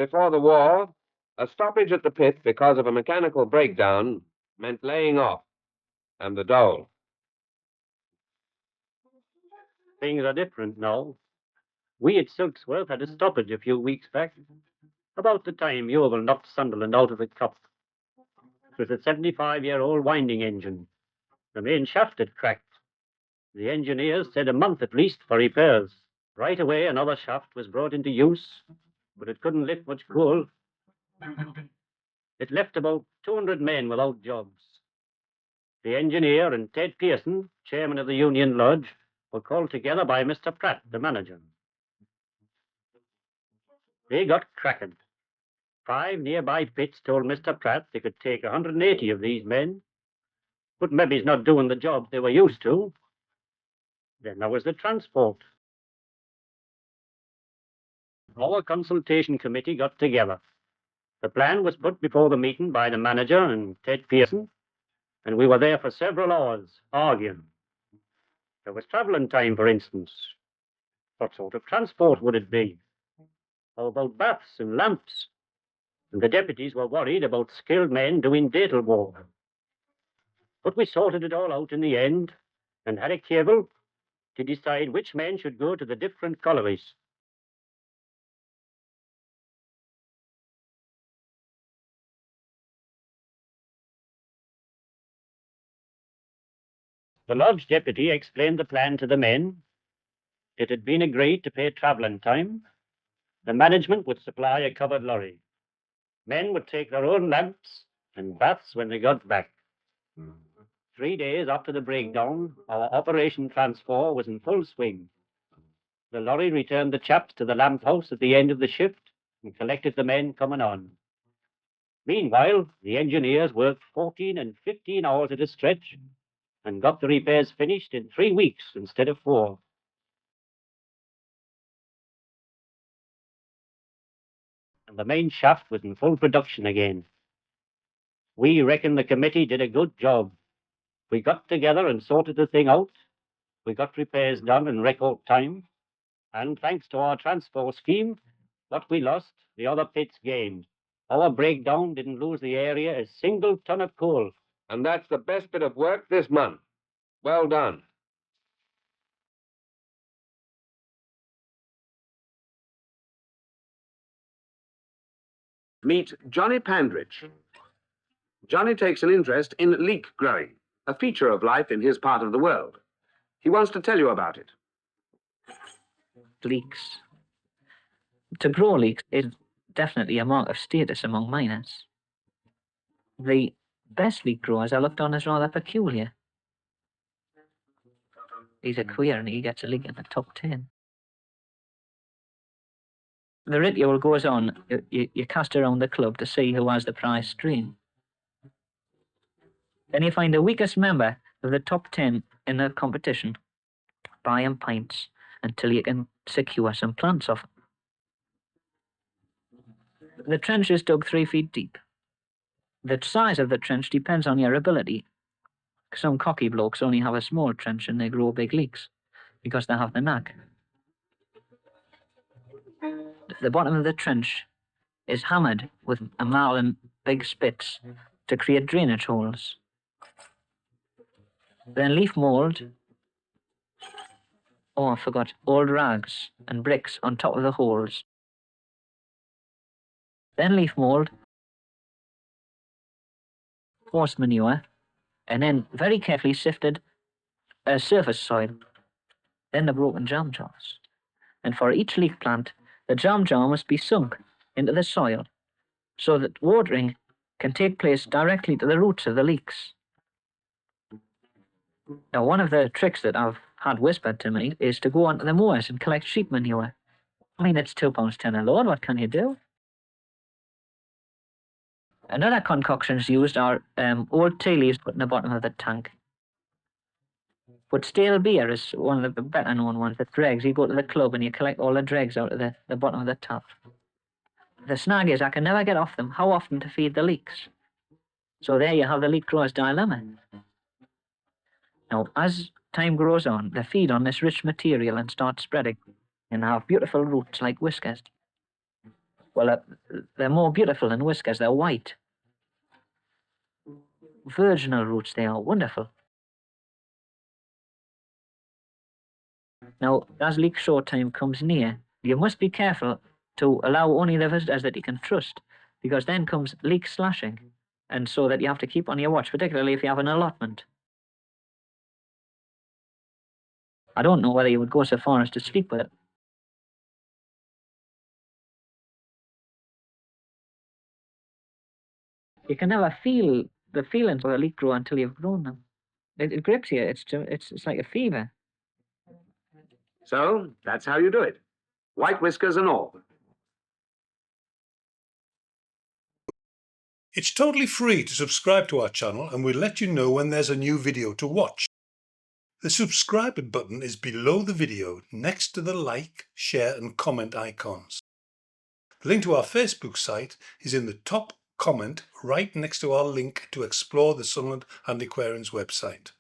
before the war, a stoppage at the pit because of a mechanical breakdown meant laying off, and the dole. Things are different now. We at Silksworth had a stoppage a few weeks back, about the time Yeovil knocked Sunderland out of the cup. It was a 75-year-old winding engine. The main shaft had cracked. The engineers said a month at least for repairs. Right away, another shaft was brought into use, but it couldn't lift much coal. It left about 200 men without jobs. The engineer and Ted Pearson, chairman of the Union Lodge, were called together by Mr. Pratt, the manager. They got cracking. 5 nearby pits told Mr. Pratt they could take 180 of these men, but maybe he's not doing the job they were used to. Then there was the transport. Our consultation committee got together. The plan was put before the meeting by the manager and Ted Pearson, and we were there for several hours, arguing. There was travelling time, for instance. What sort of transport would it be? How about baths and lamps? And the deputies were worried about skilled men doing datal work. But we sorted it all out in the end and had a cable to decide which men should go to the different collieries. The lodge deputy explained the plan to the men. It had been agreed to pay travelling time. The management would supply a covered lorry. Men would take their own lamps and baths when they got back. 3 days after the breakdown, our Operation Transfer was in full swing. The lorry returned the chaps to the lamp house at the end of the shift and collected the men coming on. Meanwhile, the engineers worked 14 and 15 hours at a stretch and got the repairs finished in 3 weeks instead of 4. And the main shaft was in full production again. We reckon the committee did a good job. We got together and sorted the thing out. We got repairs done in record time. And thanks to our transport scheme, what we lost, the other pits gained. Our breakdown didn't lose the area a single ton of coal. And that's the best bit of work this month. Well done. Meet Johnny Pandridge. Johnny takes an interest in leek growing, a feature of life in his part of the world. He wants to tell you about it. Leeks. To grow leeks is definitely a mark of status among miners. The best leek growers are looked on as rather peculiar. He's a queer and he gets a leek in the top 10. The ritual goes on. You cast around the club to see who has the prize stream. Then you find the weakest member of the top 10 in the competition, buy him pints until you can secure some plants off him. The trench is dug 3 feet deep. The size of the trench depends on your ability. Some cocky blokes only have a small trench and they grow big leeks because they have the knack. The bottom of the trench is hammered with a marl and big spits to create drainage holes. Then leaf mould, I forgot, old rags and bricks on top of the holes. Then leaf mould, horse manure, and then very carefully sifted surface soil. Then the broken jam jars. And for each leek plant, the jam jar must be sunk into the soil so that watering can take place directly to the roots of the leeks. Now, one of the tricks that I've had whispered to me is to go onto the moors and collect sheep manure. I mean, it's £2.10 a load. What can you do? Another concoctions used are old tea leaves put in the bottom of the tank. But stale beer is one of the better known ones. The dregs, you go to the club and you collect all the dregs out of the bottom of the tap. The snag is I can never get off them how often to feed the leeks. So there you have the leek grower's dilemma. Now, as time grows on, they feed on this rich material and start spreading and have beautiful roots like whiskers. Well, they're more beautiful than whiskers. They're white. Virginal roots, they are wonderful. Now, as leek show time comes near, you must be careful to allow only the visitors that you can trust, because then comes leek slashing, and so that you have to keep on your watch, particularly if you have an allotment. I don't know whether you would go so far as to sleep with it. You can never feel the feelings of a leek grow until you've grown them. It grips you. It's like a fever. So that's how you do it. White whiskers and all. It's totally free to subscribe to our channel, and we'll let you know when there's a new video to watch. The subscribe button is below the video, next to the like, share and comment icons. The link to our Facebook site is in the top comment right next to our link to explore the Sunderland Antiquarian's website.